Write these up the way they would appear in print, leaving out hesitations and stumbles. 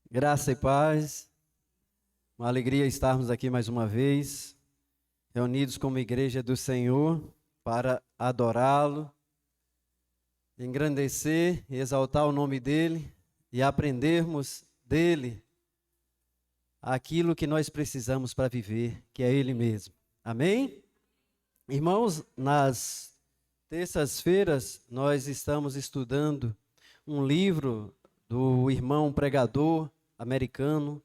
Graça e paz, uma alegria estarmos aqui mais uma vez, reunidos como igreja do Senhor, para adorá-lo, engrandecer e exaltar o nome dEle e aprendermos dEle aquilo que nós precisamos para viver, que é Ele mesmo. Amém? Irmãos, nas terças-feiras nós estamos estudando um livro do irmão pregador americano,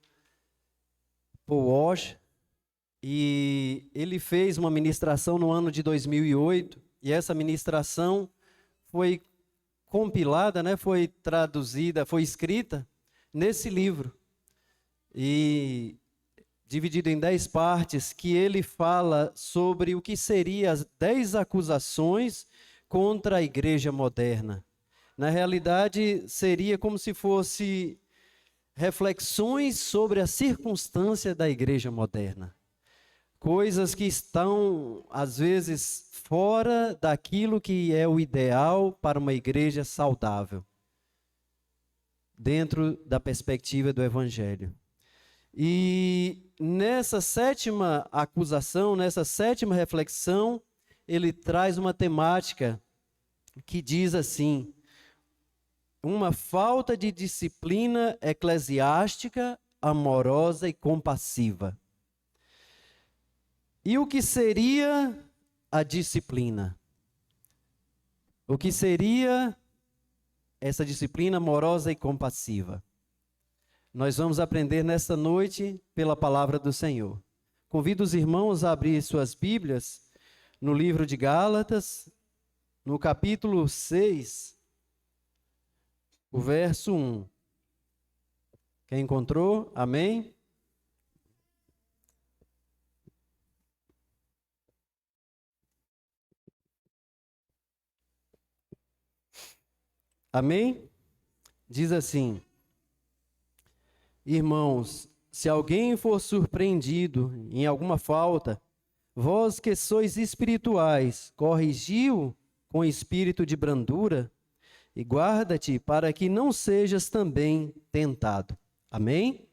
Paul Washer, e ele fez uma ministração no ano de 2008, e essa ministração foi compilada, foi traduzida, foi escrita nesse livro, e dividido em 10 partes, que ele fala sobre o que seriam as 10 acusações contra a igreja moderna. Na realidade, seria como se fosse reflexões sobre a circunstância da igreja moderna. Coisas que estão, às vezes, fora daquilo que é o ideal para uma igreja saudável, dentro da perspectiva do Evangelho. E nessa sétima acusação, nessa sétima reflexão, ele traz uma temática que diz assim: uma falta de disciplina eclesiástica, amorosa e compassiva. E o que seria a disciplina? O que seria essa disciplina amorosa e compassiva? Nós vamos aprender nesta noite pela palavra do Senhor. Convido os irmãos a abrir suas Bíblias no livro de Gálatas, no capítulo 6, o verso 1. Quem encontrou? Amém? Amém? Diz assim: irmãos, se alguém for surpreendido em alguma falta, vós que sois espirituais, corrigiu com espírito de brandura, e guarda-te para que não sejas também tentado. Amém?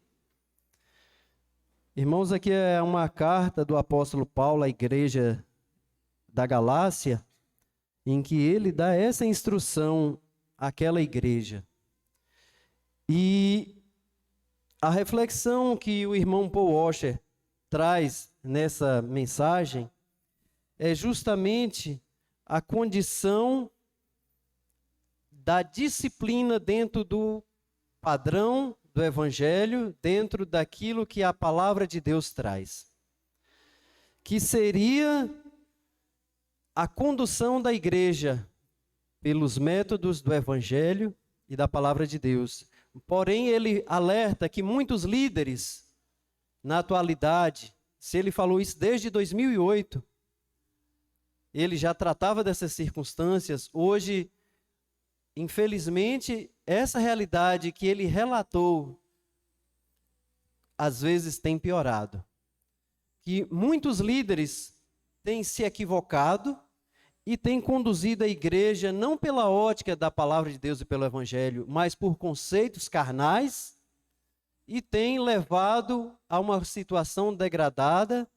Irmãos, aqui é uma carta do apóstolo Paulo à igreja da Galácia, em que ele dá essa instrução àquela igreja. E a reflexão que o irmão Paul Washer traz nessa mensagem é justamente a condição da disciplina dentro do padrão do Evangelho, dentro daquilo que a palavra de Deus traz. Que seria a condução da igreja pelos métodos do Evangelho e da palavra de Deus. Porém, ele alerta que muitos líderes, na atualidade, se ele falou isso desde 2008, ele já tratava dessas circunstâncias. Hoje, infelizmente, essa realidade que ele relatou, às vezes tem piorado. Que muitos líderes têm se equivocado e têm conduzido a igreja não pela ótica da palavra de Deus e pelo Evangelho, mas por conceitos carnais, e têm levado a uma situação degradada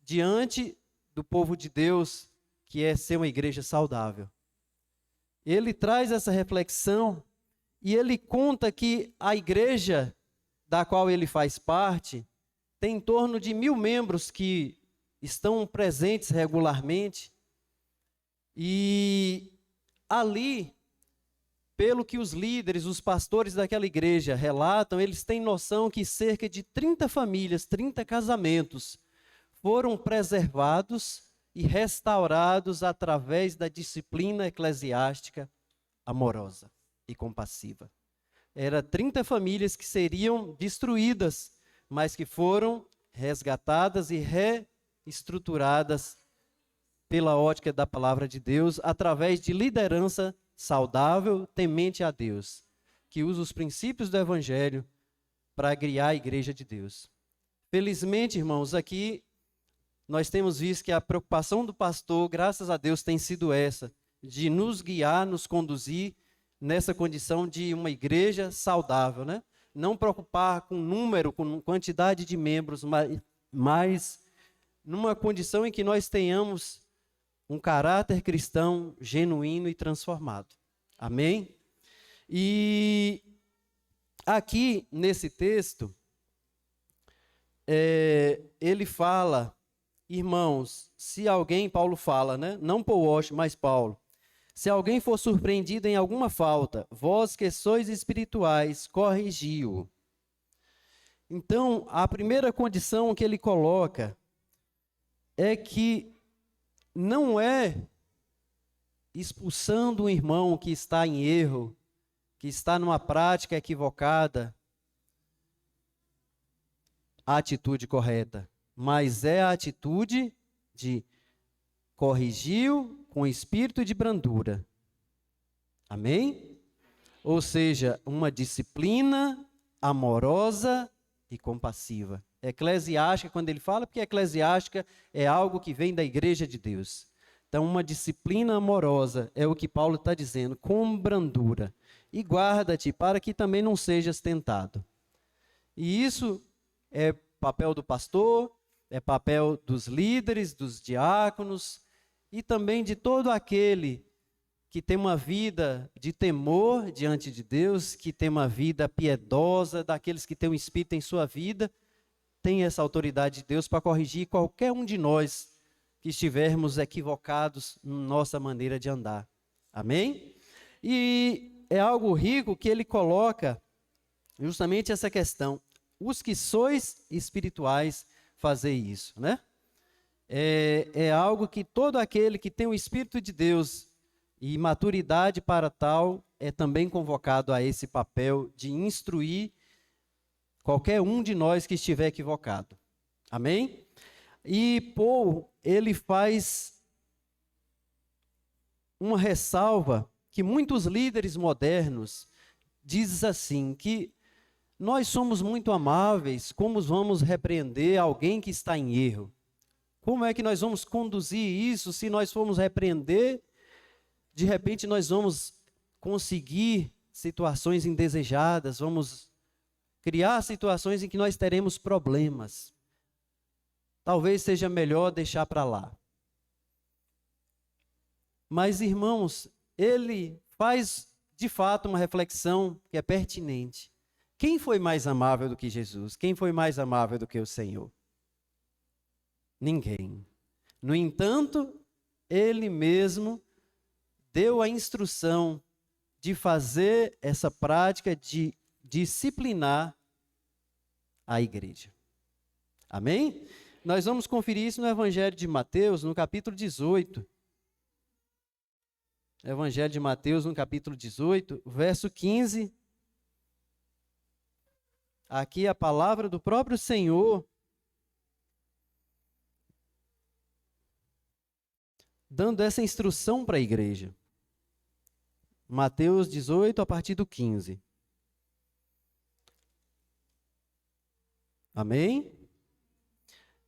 diante do povo de Deus, que é ser uma igreja saudável. Ele traz essa reflexão e ele conta que a igreja da qual ele faz parte tem em torno de 1.000 membros que estão presentes regularmente. E ali, pelo que os líderes, os pastores daquela igreja relatam, eles têm noção que cerca de 30 famílias, 30 casamentos foram preservados e restaurados através da disciplina eclesiástica amorosa e compassiva. Era 30 famílias que seriam destruídas, mas que foram resgatadas e reestruturadas pela ótica da palavra de Deus, através de liderança saudável, temente a Deus, que usa os princípios do Evangelho para guiar a igreja de Deus. Felizmente, irmãos, aqui nós temos visto que a preocupação do pastor, graças a Deus, tem sido essa, de nos guiar, nos conduzir nessa condição de uma igreja saudável, não preocupar com número, com quantidade de membros, mas numa condição em que nós tenhamos um caráter cristão genuíno e transformado. Amém? E aqui nesse texto, ele fala, irmãos, se alguém, Paulo fala, né? Não Paul Washer, mas Paulo. Se alguém for surpreendido em alguma falta, vós que sois espirituais, corrigi-o. Então, a primeira condição que ele coloca é que não é expulsando um irmão que está em erro, que está numa prática equivocada, a atitude correta, mas é a atitude de corrigi-o com espírito de brandura. Amém? Ou seja, uma disciplina amorosa e compassiva. Eclesiástica, quando ele fala, porque eclesiástica é algo que vem da igreja de Deus. Então, uma disciplina amorosa é o que Paulo está dizendo, com brandura. E guarda-te para que também não sejas tentado. E isso é papel do pastor, é papel dos líderes, dos diáconos e também de todo aquele que tem uma vida de temor diante de Deus, que tem uma vida piedosa, daqueles que têm um espírito em sua vida, tem essa autoridade de Deus para corrigir qualquer um de nós que estivermos equivocados na nossa maneira de andar. Amém? E é algo rico que ele coloca justamente essa questão. Os que sois espirituais, fazei isso, né? É algo que todo aquele que tem o Espírito de Deus e maturidade para tal, é também convocado a esse papel de instruir qualquer um de nós que estiver equivocado. Amém? E Paul, ele faz uma ressalva que muitos líderes modernos dizem assim, que nós somos muito amáveis, como vamos repreender alguém que está em erro? Como é que nós vamos conduzir isso se nós formos repreender? De repente nós vamos conseguir situações indesejadas, vamos criar situações em que nós teremos problemas. Talvez seja melhor deixar para lá. Mas, irmãos, ele faz de fato uma reflexão que é pertinente. Quem foi mais amável do que Jesus? Quem foi mais amável do que o Senhor? Ninguém. No entanto, ele mesmo deu a instrução de fazer essa prática de disciplinar a igreja. Amém? Nós vamos conferir isso no Evangelho de Mateus, no capítulo 18. Evangelho de Mateus, no capítulo 18, verso 15. Aqui a palavra do próprio Senhor, dando essa instrução para a igreja. Mateus 18, a partir do 15. Amém?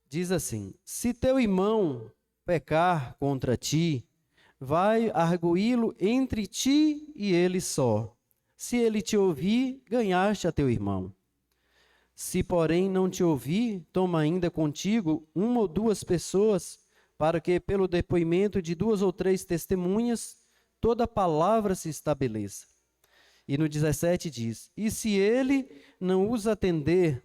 Diz assim: se teu irmão pecar contra ti, vai arguí-lo entre ti e ele só. Se ele te ouvir, ganhaste a teu irmão. Se, porém, não te ouvir, toma ainda contigo uma ou duas pessoas, para que, pelo depoimento de 2 ou 3 testemunhas, toda palavra se estabeleça. E no 17 diz: e se ele não os atender,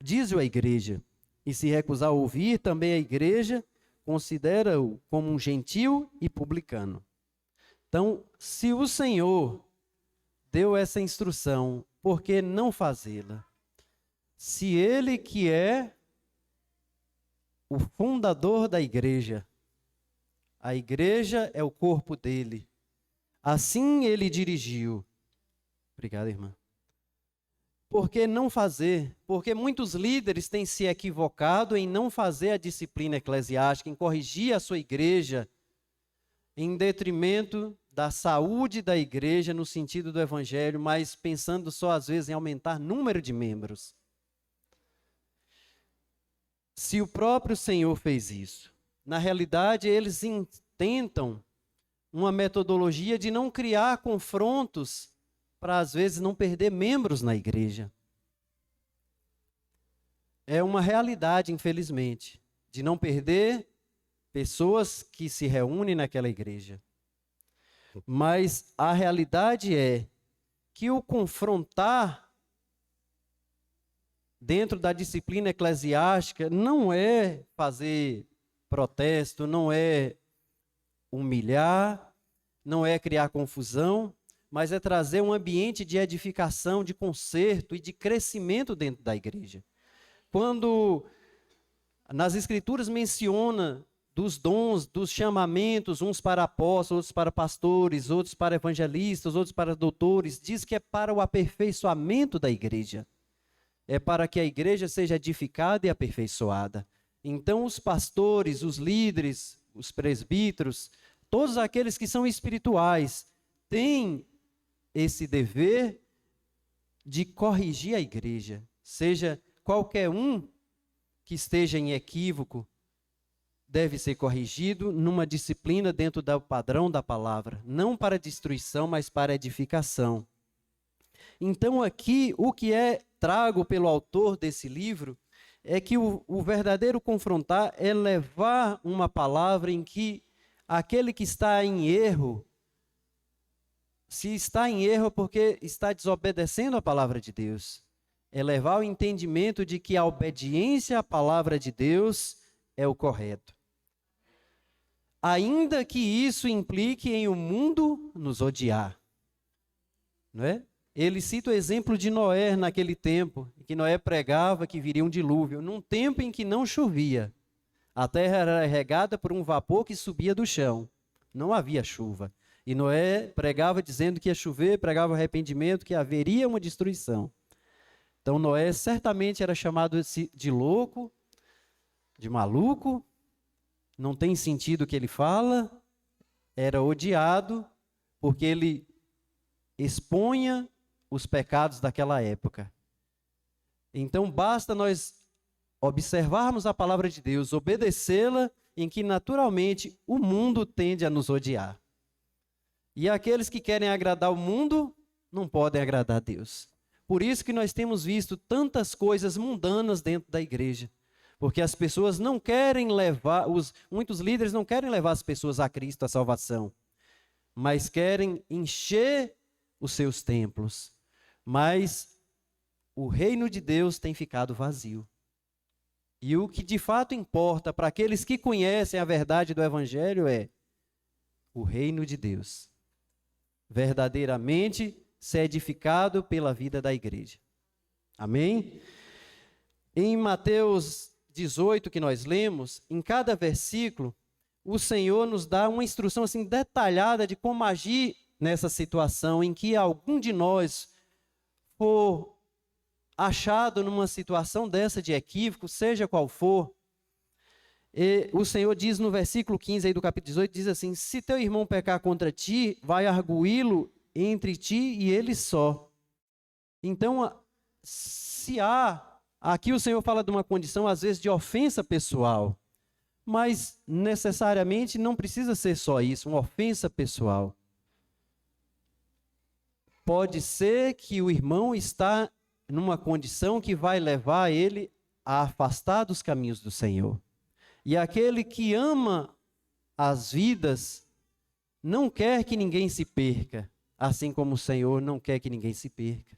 diz-o à igreja, e se recusar a ouvir, também a igreja considera-o como um gentil e publicano. Então, se o Senhor deu essa instrução, por que não fazê-la? Se ele que é o fundador da igreja, a igreja é o corpo dele, assim ele dirigiu. Obrigado, irmã. Por que não fazer? Porque muitos líderes têm se equivocado em não fazer a disciplina eclesiástica, em corrigir a sua igreja, em detrimento da saúde da igreja no sentido do evangelho, mas pensando só às vezes em aumentar o número de membros. Se o próprio Senhor fez isso, na realidade eles tentam uma metodologia de não criar confrontos para às vezes não perder membros na igreja. É uma realidade, infelizmente, de não perder pessoas que se reúnem naquela igreja. Mas a realidade é que o confrontar dentro da disciplina eclesiástica não é fazer protesto, não é humilhar, não é criar confusão, mas é trazer um ambiente de edificação, de conserto e de crescimento dentro da igreja. Quando nas Escrituras menciona dos dons, dos chamamentos, uns para apóstolos, outros para pastores, outros para evangelistas, outros para doutores, diz que é para o aperfeiçoamento da igreja. É para que a igreja seja edificada e aperfeiçoada. Então os pastores, os líderes, os presbíteros, todos aqueles que são espirituais, têm esse dever de corrigir a igreja, seja qualquer um que esteja em equívoco, deve ser corrigido numa disciplina dentro do padrão da palavra, não para destruição, mas para edificação. Então aqui, o que é trago pelo autor desse livro, é que o verdadeiro confrontar é levar uma palavra em que aquele que está em erro, se está em erro porque está desobedecendo a palavra de Deus, é levar o entendimento de que a obediência à palavra de Deus é o correto. Ainda que isso implique em o mundo nos odiar. Não é? Ele cita o exemplo de Noé naquele tempo, que Noé pregava que viria um dilúvio, num tempo em que não chovia. A terra era regada por um vapor que subia do chão. Não havia chuva. E Noé pregava dizendo que ia chover, pregava arrependimento, que haveria uma destruição. Então Noé certamente era chamado de louco, de maluco, não tem sentido o que ele fala, era odiado, porque ele expunha os pecados daquela época. Então basta nós observarmos a palavra de Deus, obedecê-la, em que naturalmente o mundo tende a nos odiar. E aqueles que querem agradar o mundo, não podem agradar a Deus. Por isso que nós temos visto tantas coisas mundanas dentro da igreja. Porque as pessoas não querem levar, muitos líderes não querem levar as pessoas a Cristo, a salvação. Mas querem encher os seus templos. Mas o reino de Deus tem ficado vazio. E o que de fato importa para aqueles que conhecem a verdade do Evangelho é o reino de Deus. Verdadeiramente ser edificado pela vida da igreja. Amém? Em Mateus 18, que nós lemos, em cada versículo, o Senhor nos dá uma instrução assim detalhada de como agir nessa situação em que algum de nós for achado numa situação dessa de equívoco, seja qual for. E o Senhor diz no versículo 15 aí do capítulo 18, diz assim: se teu irmão pecar contra ti, vai arguí-lo entre ti e ele só. Então, se há, aqui o Senhor fala de uma condição às vezes de ofensa pessoal, mas necessariamente não precisa ser só isso, uma ofensa pessoal. Pode ser que o irmão está numa condição que vai levar ele a afastar dos caminhos do Senhor. E aquele que ama as vidas não quer que ninguém se perca, assim como o Senhor não quer que ninguém se perca.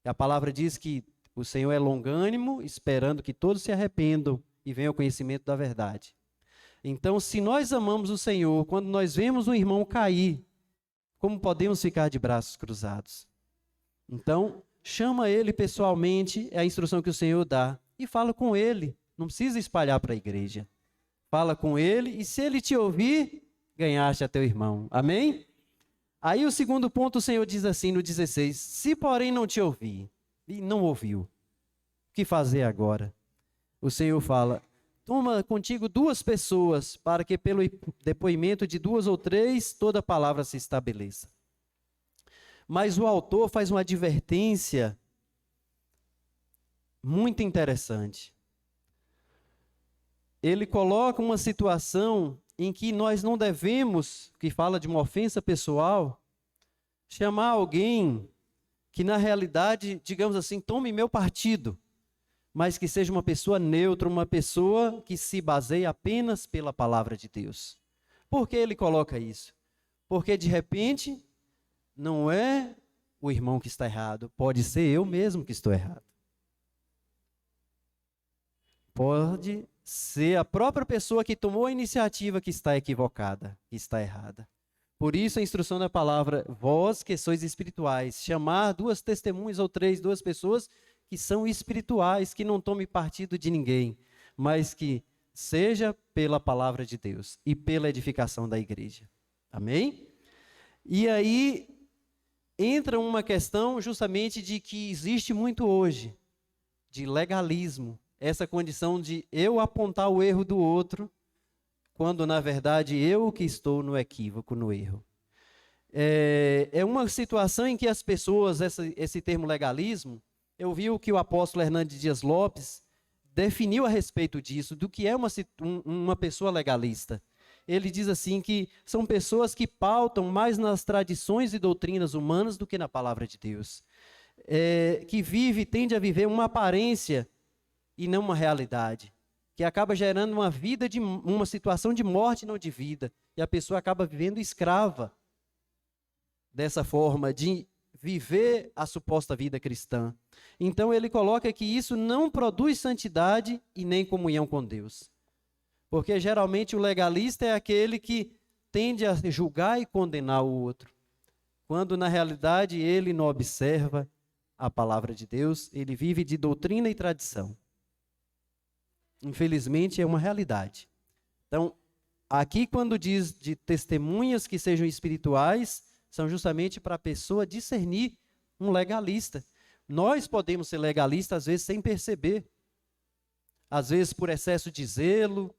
A palavra diz que o Senhor é longânimo, esperando que todos se arrependam e venham ao conhecimento da verdade. Então, se nós amamos o Senhor, quando nós vemos um irmão cair, como podemos ficar de braços cruzados? Então, chama ele pessoalmente, é a instrução que o Senhor dá, e fala com ele. Não precisa espalhar para a igreja. Fala com ele, e se ele te ouvir, ganhaste a teu irmão. Amém? Aí o segundo ponto, o Senhor diz assim no 16, se porém não te ouvir, e não ouviu, o que fazer agora? O Senhor fala, toma contigo 2 pessoas, para que pelo depoimento de 2 ou 3, toda palavra se estabeleça. Mas o autor faz uma advertência muito interessante. Ele coloca uma situação em que nós não devemos, que fala de uma ofensa pessoal, chamar alguém que na realidade, digamos assim, tome meu partido, mas que seja uma pessoa neutra, uma pessoa que se baseie apenas pela palavra de Deus. Por que ele coloca isso? Porque de repente não é o irmão que está errado, pode ser eu mesmo que estou errado. Pode ser a própria pessoa que tomou a iniciativa que está equivocada, que está errada. Por isso a instrução da palavra, vós que sois espirituais, chamar 2 testemunhas ou 3, 2 pessoas que são espirituais, que não tomem partido de ninguém, mas que seja pela palavra de Deus e pela edificação da igreja. Amém? E aí entra uma questão justamente de que existe muito hoje, de legalismo, essa condição de eu apontar o erro do outro, quando na verdade eu que estou no equívoco, no erro. É uma situação em que as pessoas, esse termo legalismo, eu vi o que o apóstolo Hernandes Dias Lopes definiu a respeito disso, do que é uma pessoa legalista. Ele diz assim que são pessoas que pautam mais nas tradições e doutrinas humanas do que na palavra de Deus. Que tende a viver uma aparência e não uma realidade, que acaba gerando uma situação de morte, não de vida, e a pessoa acaba vivendo escrava dessa forma de viver a suposta vida cristã. Então ele coloca que isso não produz santidade e nem comunhão com Deus. Porque geralmente o legalista é aquele que tende a julgar e condenar o outro, quando na realidade ele não observa a palavra de Deus, ele vive de doutrina e tradição. Infelizmente é uma realidade. Então, aqui quando diz de testemunhas que sejam espirituais, são justamente para a pessoa discernir um legalista. Nós podemos ser legalistas às vezes sem perceber. Às vezes por excesso de zelo.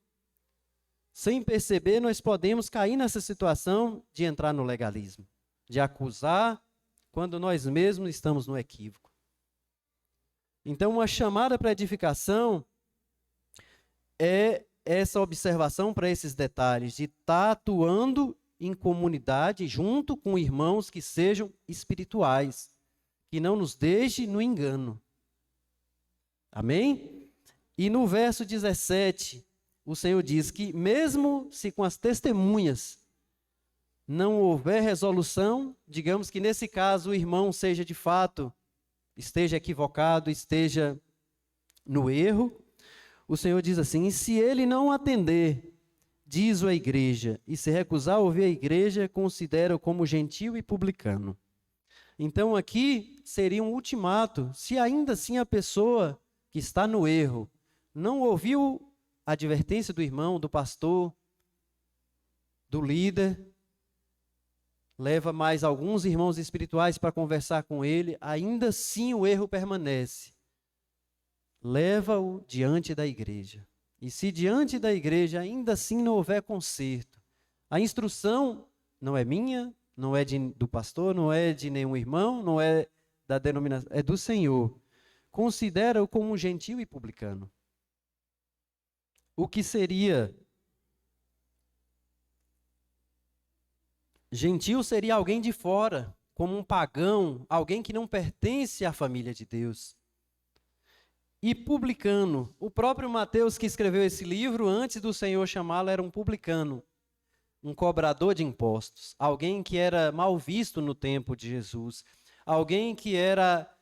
Sem perceber, nós podemos cair nessa situação de entrar no legalismo. De acusar quando nós mesmos estamos no equívoco. Então, uma chamada para edificação é essa observação para esses detalhes, de estar atuando em comunidade junto com irmãos que sejam espirituais, que não nos deixe no engano. Amém? E no verso 17, o Senhor diz que mesmo se com as testemunhas não houver resolução, digamos que nesse caso o irmão seja de fato, esteja equivocado, esteja no erro, o Senhor diz assim, e se ele não atender, diz a igreja, e se recusar a ouvir a igreja, considera-o como gentio e publicano. Então aqui seria um ultimato, se ainda assim a pessoa que está no erro não ouviu a advertência do irmão, do pastor, do líder, leva mais alguns irmãos espirituais para conversar com ele, ainda assim o erro permanece. Leva-o diante da igreja. E se diante da igreja ainda assim não houver conserto, a instrução não é minha, não é do pastor, não é de nenhum irmão, não é da denominação, é do Senhor. Considera-o como um gentio e publicano. O que seria? Gentio seria alguém de fora, como um pagão, alguém que não pertence à família de Deus. E publicano, o próprio Mateus que escreveu esse livro, antes do Senhor chamá-lo, era um publicano, um cobrador de impostos, alguém que era mal visto no tempo de Jesus, alguém que era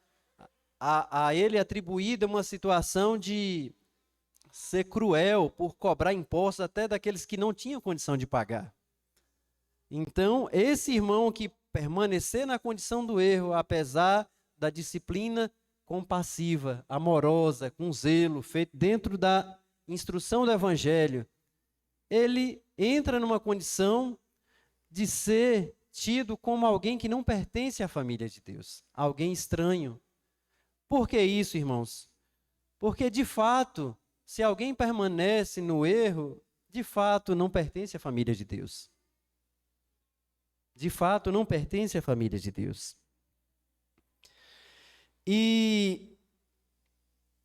a ele atribuída uma situação de ser cruel por cobrar impostos até daqueles que não tinham condição de pagar. Então, esse irmão que permanecer na condição do erro, apesar da disciplina compassiva, amorosa, com zelo, feito dentro da instrução do Evangelho, ele entra numa condição de ser tido como alguém que não pertence à família de Deus, alguém estranho. Por que isso, irmãos? Porque, de fato, se alguém permanece no erro, de fato não pertence à família de Deus. De fato, não pertence à família de Deus. E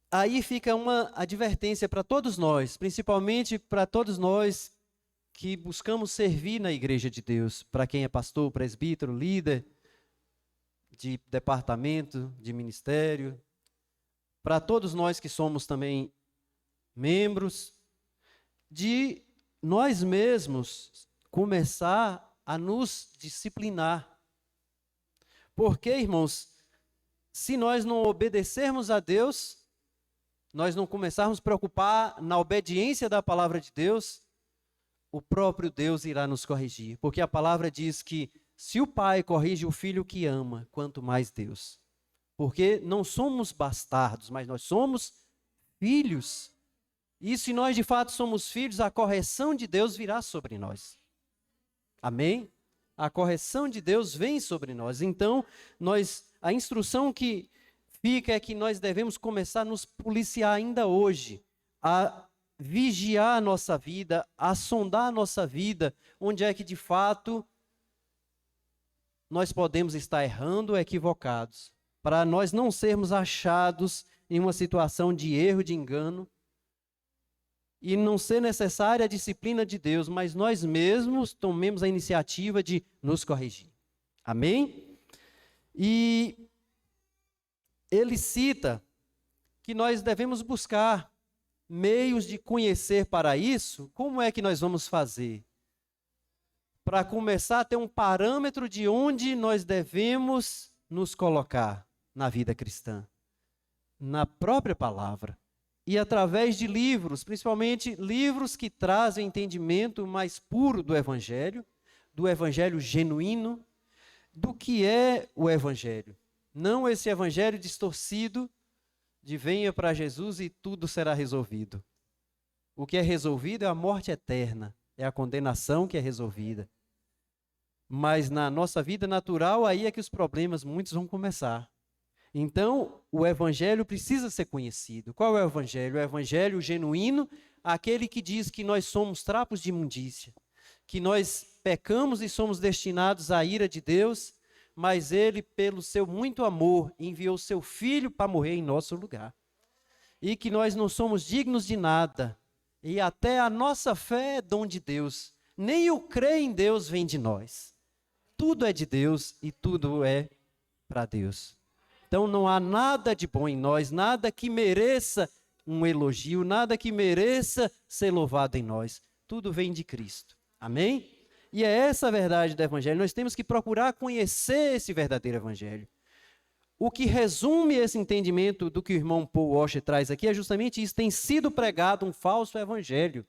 aí fica uma advertência para todos nós, principalmente para todos nós que buscamos servir na igreja de Deus, para quem é pastor, presbítero, líder, de departamento, de ministério, para todos nós que somos também membros, de nós mesmos começar a nos disciplinar. Porque, irmãos, se nós não obedecermos a Deus, nós não começarmos a preocupar na obediência da palavra de Deus, o próprio Deus irá nos corrigir. Porque a palavra diz que se o pai corrige o filho que ama, quanto mais Deus. Porque não somos bastardos, mas nós somos filhos. E se nós de fato somos filhos, a correção de Deus virá sobre nós. Amém? A correção de Deus vem sobre nós. Então, a instrução que fica é que nós devemos começar a nos policiar ainda hoje, a vigiar a nossa vida, a sondar a nossa vida, onde é que de fato nós podemos estar errando ou equivocados, para nós não sermos achados em uma situação de erro, de engano, e não ser necessária a disciplina de Deus, mas nós mesmos tomemos a iniciativa de nos corrigir. Amém? E ele cita que nós devemos buscar meios de conhecer para isso. Como é que nós vamos fazer? Para começar a ter um parâmetro de onde nós devemos nos colocar na vida cristã. Na própria palavra. E através de livros, principalmente livros que trazem entendimento mais puro do Evangelho genuíno, do que é o Evangelho. Não esse Evangelho distorcido de venha para Jesus e tudo será resolvido. O que é resolvido é a morte eterna, é a condenação que é resolvida. Mas na nossa vida natural, aí é que os problemas muitos vão começar. Então, o Evangelho precisa ser conhecido. Qual é o Evangelho? O Evangelho genuíno, aquele que diz que nós somos trapos de imundícia, que nós pecamos e somos destinados à ira de Deus, mas Ele, pelo seu muito amor, enviou seu Filho para morrer em nosso lugar. E que nós não somos dignos de nada, e até a nossa fé é dom de Deus. Nem o crer em Deus vem de nós. Tudo é de Deus e tudo é para Deus. Então não há nada de bom em nós, nada que mereça um elogio, nada que mereça ser louvado em nós. Tudo vem de Cristo. Amém? E é essa a verdade do Evangelho. Nós temos que procurar conhecer esse verdadeiro Evangelho. O que resume esse entendimento do que o irmão Paul Washer traz aqui é justamente isso. Tem sido pregado um falso Evangelho.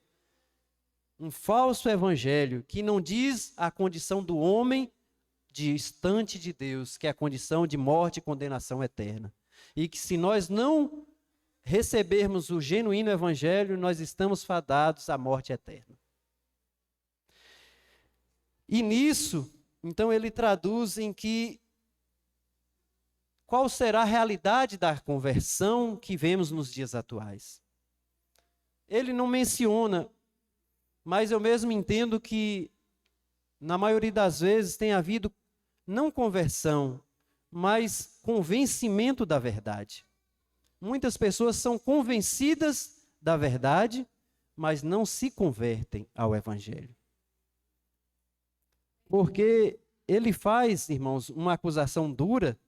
Um falso Evangelho que não diz a condição do homem distante de Deus, que é a condição de morte e condenação eterna. E que se nós não recebermos o genuíno Evangelho, nós estamos fadados à morte eterna. E nisso, então ele traduz em que qual será a realidade da conversão que vemos nos dias atuais. Ele não menciona, mas eu mesmo entendo que na maioria das vezes tem havido não conversão, mas convencimento da verdade. Muitas pessoas são convencidas da verdade, mas não se convertem ao Evangelho. Porque ele faz, irmãos, uma acusação dura,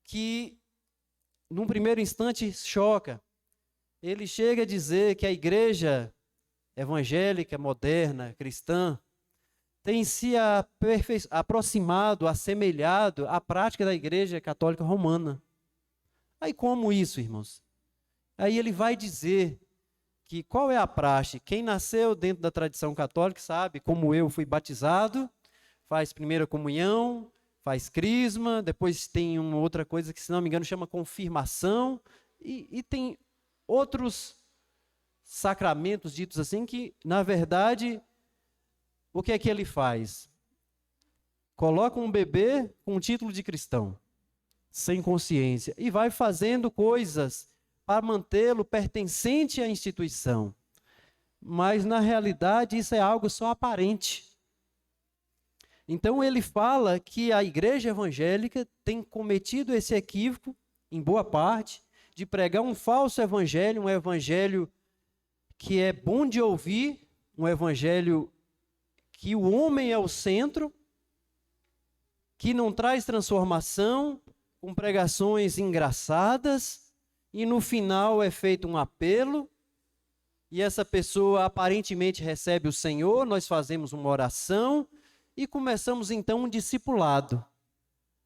que num primeiro instante choca. Ele chega a dizer que a igreja evangélica, moderna, cristã, tem se aproximado, assemelhado à prática da igreja católica romana. Aí como isso, irmãos? Aí ele vai dizer que qual é a praxe? Quem nasceu dentro da tradição católica sabe, como eu fui batizado, faz primeira comunhão, faz crisma, depois tem uma outra coisa que, se não me engano, chama confirmação, e tem outros sacramentos ditos assim que, na verdade, o que é que ele faz? Coloca um bebê com o título de cristão, sem consciência, e vai fazendo coisas para mantê-lo pertencente à instituição. Mas, na realidade, isso é algo só aparente. Então, ele fala que a igreja evangélica tem cometido esse equívoco, em boa parte, de pregar um falso evangelho, um evangelho que é bom de ouvir, um evangelho que o homem é o centro, que não traz transformação, com pregações engraçadas, e no final é feito um apelo, e essa pessoa aparentemente recebe o Senhor, nós fazemos uma oração e começamos então um discipulado.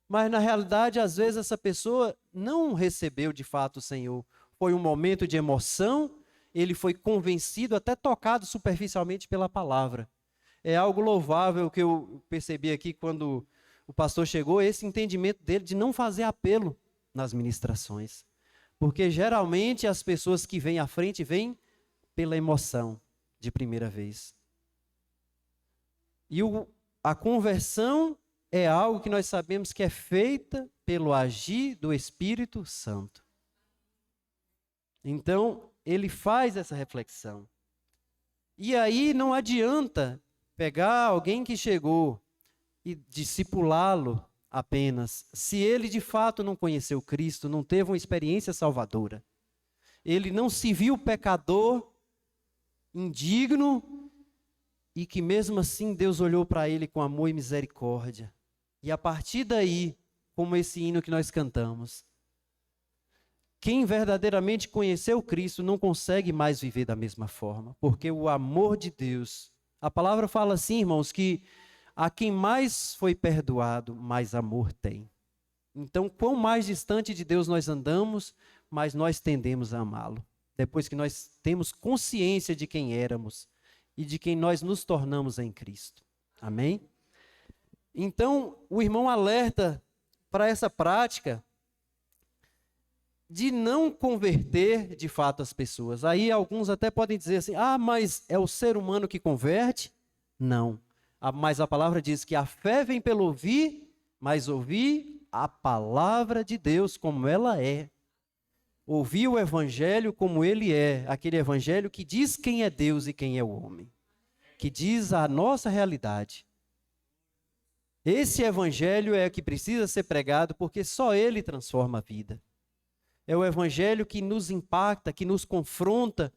Mas na realidade, às vezes essa pessoa não recebeu de fato o Senhor. Foi um momento de emoção, ele foi convencido, até tocado superficialmente pela palavra. É algo louvável que eu percebi aqui quando o pastor chegou, esse entendimento dele de não fazer apelo nas ministrações. Porque geralmente as pessoas que vêm à frente vêm pela emoção de primeira vez. E a conversão é algo que nós sabemos que é feita pelo agir do Espírito Santo. Então, ele faz essa reflexão. E aí não adianta pegar alguém que chegou e discipulá-lo apenas, se ele de fato não conheceu Cristo, não teve uma experiência salvadora. Ele não se viu pecador, indigno, e que mesmo assim Deus olhou para ele com amor e misericórdia. E a partir daí, como esse hino que nós cantamos, quem verdadeiramente conheceu Cristo não consegue mais viver da mesma forma, porque o amor de Deus, a palavra fala assim, irmãos, que a quem mais foi perdoado, mais amor tem. Então, quanto mais distante de Deus nós andamos, mais nós tendemos a amá-lo. Depois que nós temos consciência de quem éramos e de quem nós nos tornamos em Cristo. Amém? Então, o irmão alerta para essa prática de não converter de fato as pessoas. Aí alguns até podem dizer assim, mas é o ser humano que converte? Não. Mas a palavra diz que a fé vem pelo ouvir, mas ouvir a palavra de Deus como ela é. Ouvir o evangelho como ele é, aquele evangelho que diz quem é Deus e quem é o homem, que diz a nossa realidade. Esse evangelho é o que precisa ser pregado, porque só ele transforma a vida. É o evangelho que nos impacta, que nos confronta,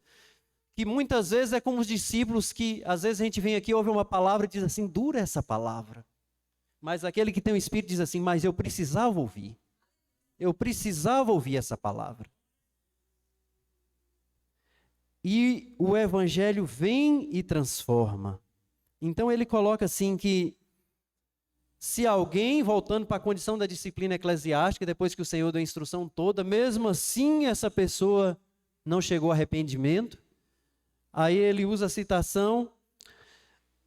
que muitas vezes é como os discípulos que, às vezes a gente vem aqui, ouve uma palavra e diz assim, dura essa palavra. Mas aquele que tem o Espírito diz assim, mas eu precisava ouvir. Eu precisava ouvir essa palavra. E o evangelho vem e transforma. Então ele coloca assim que se alguém, voltando para a condição da disciplina eclesiástica, depois que o Senhor deu a instrução toda, mesmo assim essa pessoa não chegou a arrependimento, aí ele usa a citação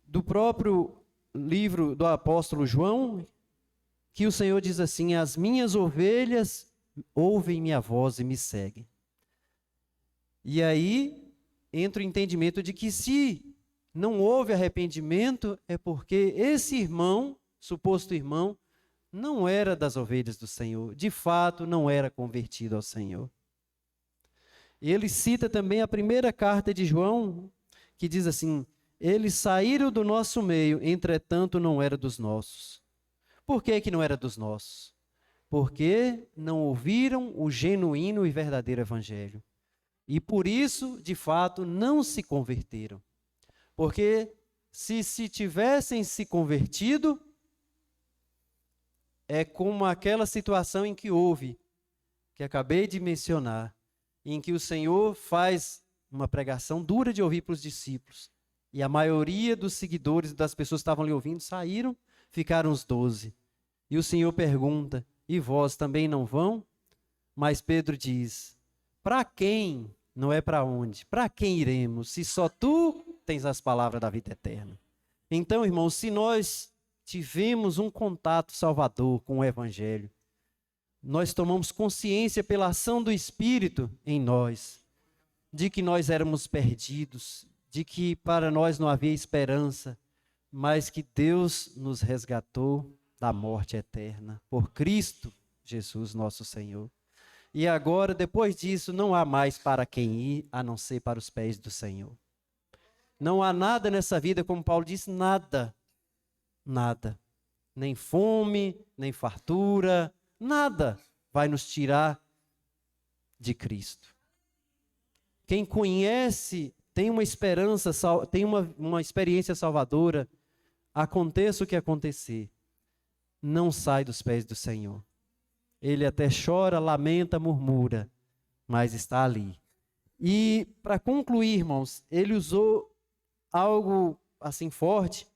do próprio livro do apóstolo João, que o Senhor diz assim, as minhas ovelhas ouvem minha voz e me seguem. E aí entra o entendimento de que se não houve arrependimento, é porque esse irmão, suposto irmão, não era das ovelhas do Senhor, de fato não era convertido ao Senhor. Ele cita também a primeira carta de João, que diz assim, eles saíram do nosso meio, entretanto não era dos nossos. Por que não era dos nossos? Porque não ouviram o genuíno e verdadeiro evangelho. E por isso, de fato, não se converteram. Porque se tivessem se convertido, é como aquela situação em que houve, que acabei de mencionar, em que o Senhor faz uma pregação dura de ouvir para os discípulos. E a maioria dos seguidores das pessoas que estavam ali ouvindo saíram, ficaram os 12. E o Senhor pergunta, e vós também não vão? Mas Pedro diz, para quem, não é para onde, para quem iremos, se só tu tens as palavras da vida eterna? Então, irmãos, se nós tivemos um contato salvador com o evangelho, nós tomamos consciência pela ação do Espírito em nós, de que nós éramos perdidos, de que para nós não havia esperança, mas que Deus nos resgatou da morte eterna, por Cristo Jesus nosso Senhor. E agora, depois disso, não há mais para quem ir, a não ser para os pés do Senhor. Não há nada nessa vida, como Paulo disse, nada, nem fome, nem fartura, nada vai nos tirar de Cristo. Quem conhece, tem uma esperança, tem uma experiência salvadora, aconteça o que acontecer, não sai dos pés do Senhor. Ele até chora, lamenta, murmura, mas está ali. E para concluir, irmãos, ele usou algo assim forte.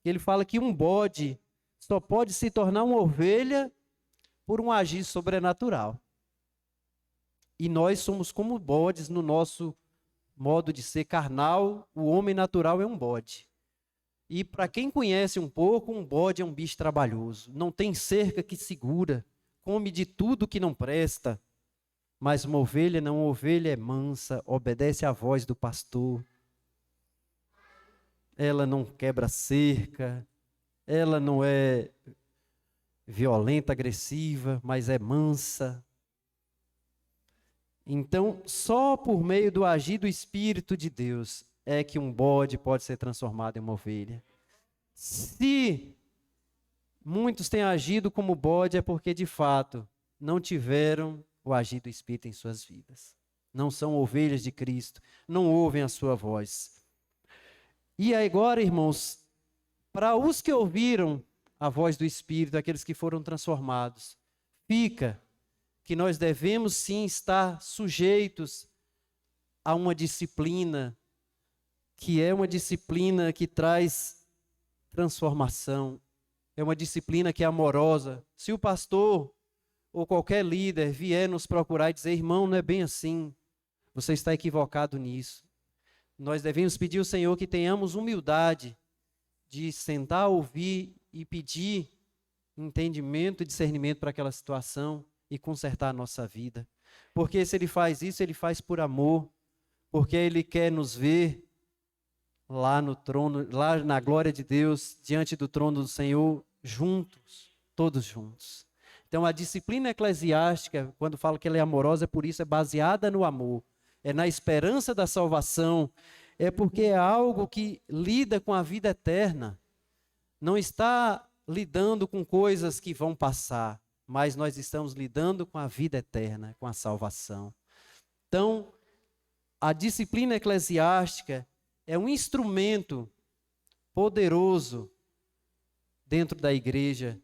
Ele fala que um bode só pode se tornar uma ovelha por um agir sobrenatural. E nós somos como bodes no nosso modo de ser carnal. O homem natural é um bode. E para quem conhece um pouco, um bode é um bicho trabalhoso. Não tem cerca que segura, come de tudo que não presta. Mas uma ovelha não, uma ovelha é mansa, obedece à voz do pastor. Ela não quebra cerca, ela não é violenta, agressiva, mas é mansa. Então, só por meio do agir do Espírito de Deus é que um bode pode ser transformado em uma ovelha. Se muitos têm agido como bode, é porque, de fato, não tiveram o agir do Espírito em suas vidas. Não são ovelhas de Cristo, não ouvem a sua voz. E agora, irmãos, para os que ouviram a voz do Espírito, aqueles que foram transformados, fica que nós devemos sim estar sujeitos a uma disciplina, que é uma disciplina que traz transformação, é uma disciplina que é amorosa. Se o pastor ou qualquer líder vier nos procurar e dizer, irmão, não é bem assim, você está equivocado nisso, nós devemos pedir ao Senhor que tenhamos humildade de sentar, ouvir e pedir entendimento e discernimento para aquela situação e consertar a nossa vida. Porque se Ele faz isso, Ele faz por amor, porque Ele quer nos ver lá no trono, lá na glória de Deus, diante do trono do Senhor, juntos, todos juntos. Então a disciplina eclesiástica, quando falo que ela é amorosa, é por isso, é baseada no amor, é na esperança da salvação, é porque é algo que lida com a vida eterna, não está lidando com coisas que vão passar, mas nós estamos lidando com a vida eterna, com a salvação. Então, a disciplina eclesiástica é um instrumento poderoso dentro da igreja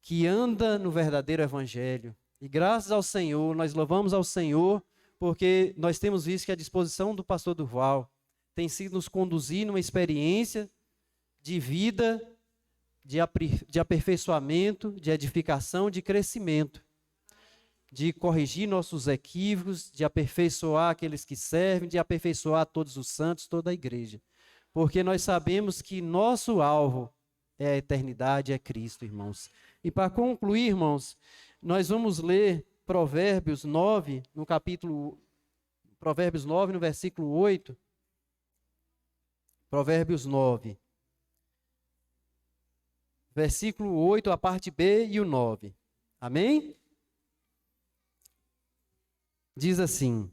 que anda no verdadeiro evangelho. E graças ao Senhor, nós louvamos ao Senhor, porque nós temos visto que a disposição do pastor Durval tem sido nos conduzir numa experiência de vida, de aperfeiçoamento, de edificação, de crescimento, de corrigir nossos equívocos, de aperfeiçoar aqueles que servem, de aperfeiçoar todos os santos, toda a igreja. Porque nós sabemos que nosso alvo é a eternidade, é Cristo, irmãos. E para concluir, irmãos, nós vamos ler Provérbios 9, no versículo 8. Provérbios 9. Versículo 8, a parte B e o 9. Amém? Diz assim.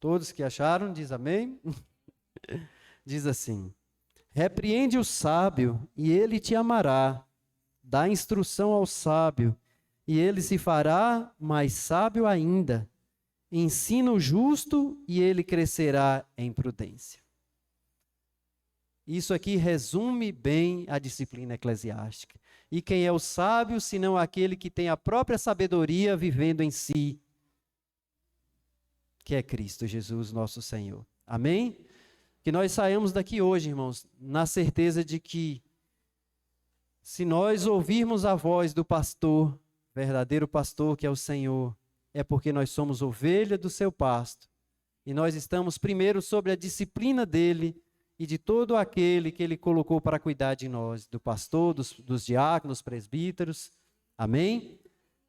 Todos que acharam, diz amém? Diz assim. Repreende o sábio e ele te amará. Dá instrução ao sábio e ele se fará mais sábio ainda. Ensina o justo e ele crescerá em prudência. Isso aqui resume bem a disciplina eclesiástica. E quem é o sábio, senão aquele que tem a própria sabedoria vivendo em si, que é Cristo Jesus, nosso Senhor. Amém? Que nós saiamos daqui hoje, irmãos, na certeza de que, se nós ouvirmos a voz do pastor, verdadeiro pastor que é o Senhor, é porque nós somos ovelha do seu pasto. E nós estamos primeiro sobre a disciplina dele, e de todo aquele que Ele colocou para cuidar de nós, do pastor, dos diáconos, presbíteros, amém?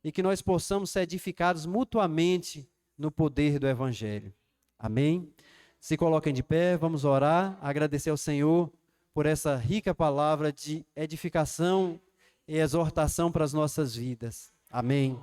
E que nós possamos ser edificados mutuamente no poder do Evangelho, amém? Se coloquem de pé, vamos orar, agradecer ao Senhor por essa rica palavra de edificação e exortação para as nossas vidas, amém?